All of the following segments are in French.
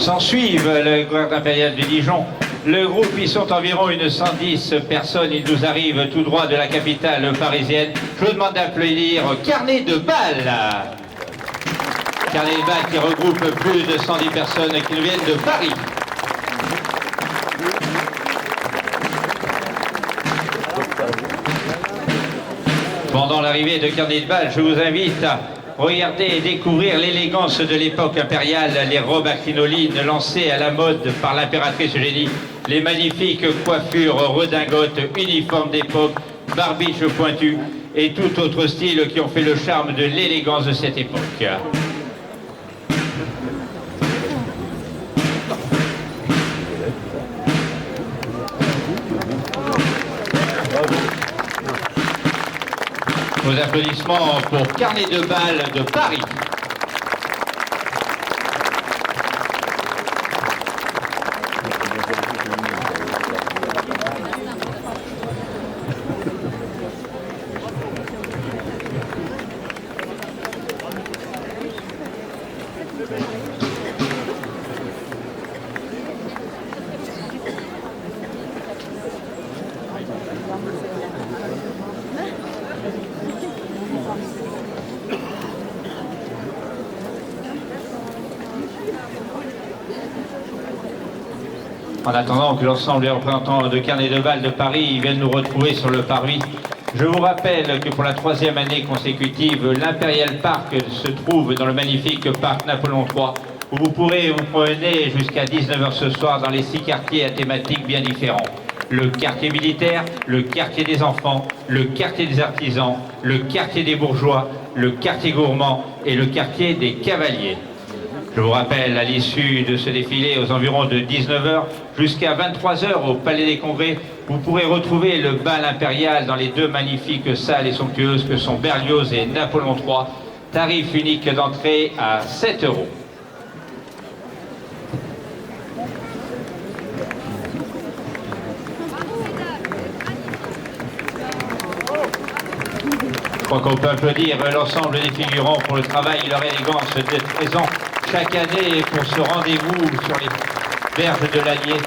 S'en suivent le garde impérial de Dijon. Le groupe, ils sont environ une 110 personnes. Ils nous arrivent tout droit de la capitale parisienne. Je vous demande d'applaudir Carnet de Bal. Carnet de Bal qui regroupe plus de 110 personnes qui nous viennent de Paris. Pendant l'arrivée de Carnet de Bal, je vous invite à regarder et découvrir l'élégance de l'époque impériale, les robes à crinoline lancées à la mode par l'impératrice Eugénie, les magnifiques coiffures redingotes, uniformes d'époque, barbiches pointues et tout autre style qui ont fait le charme de l'élégance de cette époque. Vos applaudissements pour Carnet de Bal de Paris. En attendant que l'ensemble des représentants de Carnet de Bal de Paris viennent nous retrouver sur le parvis, je vous rappelle que pour la 3e année consécutive, l'Imperial Park se trouve dans le magnifique parc Napoléon III, où vous pourrez vous promener jusqu'à 19 h ce soir dans les 6 quartiers à thématiques bien différents. Le quartier militaire, le quartier des enfants, le quartier des artisans, le quartier des bourgeois, le quartier gourmand et le quartier des cavaliers. Je vous rappelle, à l'issue de ce défilé, aux environs de 19 h jusqu'à 23 h au Palais des Congrès, vous pourrez retrouver le bal impérial dans les 2 magnifiques salles et somptueuses que sont Berlioz et Napoléon III. Tarif unique d'entrée à 7 €. Je crois qu'on peut applaudir l'ensemble des figurants pour le travail et leur élégance d'être présents chaque année pour ce rendez-vous sur les berges de l'Allier,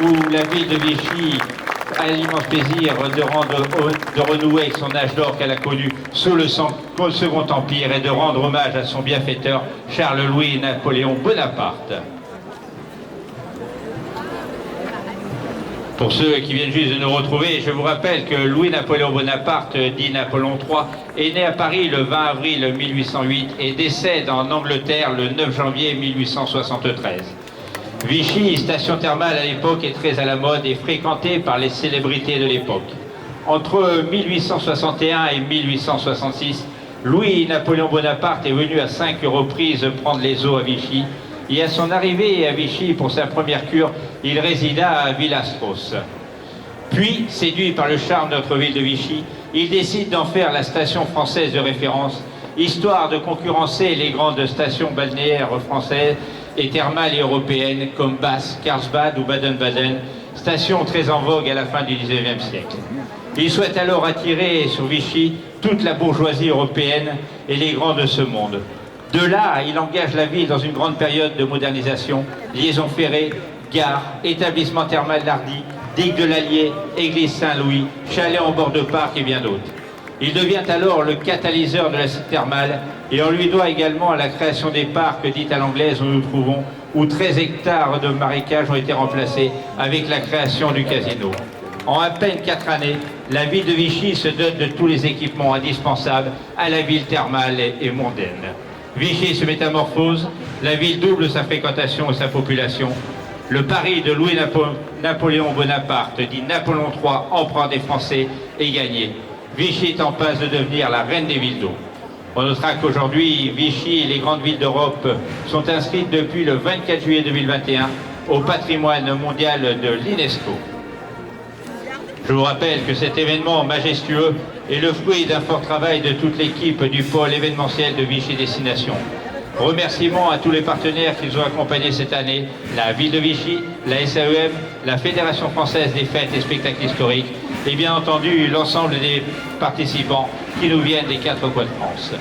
où la ville de Vichy a l'immense plaisir de renouer avec son âge d'or qu'elle a connu sous le Second Empire et de rendre hommage à son bienfaiteur Charles-Louis Napoléon Bonaparte. Pour ceux qui viennent juste de nous retrouver, je vous rappelle que Louis-Napoléon Bonaparte, dit Napoléon III, est né à Paris le 20 avril 1808 et décède en Angleterre le 9 janvier 1873. Vichy, station thermale à l'époque, est très à la mode et fréquentée par les célébrités de l'époque. Entre 1861 et 1866, Louis-Napoléon Bonaparte est venu à 5 reprises prendre les eaux à Vichy. Et à son arrivée à Vichy pour sa première cure, il résida à Villastros. Puis, séduit par le charme de notre ville de Vichy, il décide d'en faire la station française de référence, histoire de concurrencer les grandes stations balnéaires françaises et thermales et européennes comme Basse, Karlsbad ou Baden-Baden, stations très en vogue à la fin du XIXe siècle. Il souhaite alors attirer sur Vichy toute la bourgeoisie européenne et les grands de ce monde. De là, il engage la ville dans une grande période de modernisation, liaison ferrée, gare, établissement thermal d'Hardy, digue de l'Allier, église Saint-Louis, chalet en bord de parc et bien d'autres. Il devient alors le catalyseur de la cité thermale et on lui doit également la création des parcs dites à l'anglaise où nous nous trouvons, où 13 hectares de marécages ont été remplacés avec la création du casino. En à peine 4 années, la ville de Vichy se dote de tous les équipements indispensables à la ville thermale et mondaine. Vichy se métamorphose, la ville double sa fréquentation et sa population. Le Paris de Louis-Napoléon Bonaparte, dit Napoléon III, empereur des Français, est gagné. Vichy est en passe de devenir la reine des villes d'eau. On notera qu'aujourd'hui, Vichy et les grandes villes d'Europe sont inscrites depuis le 24 juillet 2021 au patrimoine mondial de l'UNESCO. Je vous rappelle que cet événement majestueux est le fruit d'un fort travail de toute l'équipe du pôle événementiel de Vichy Destination. Remerciements à tous les partenaires qui nous ont accompagnés cette année, la ville de Vichy, la SAEM, la Fédération française des fêtes et spectacles historiques et bien entendu l'ensemble des participants qui nous viennent des 4 coins de France.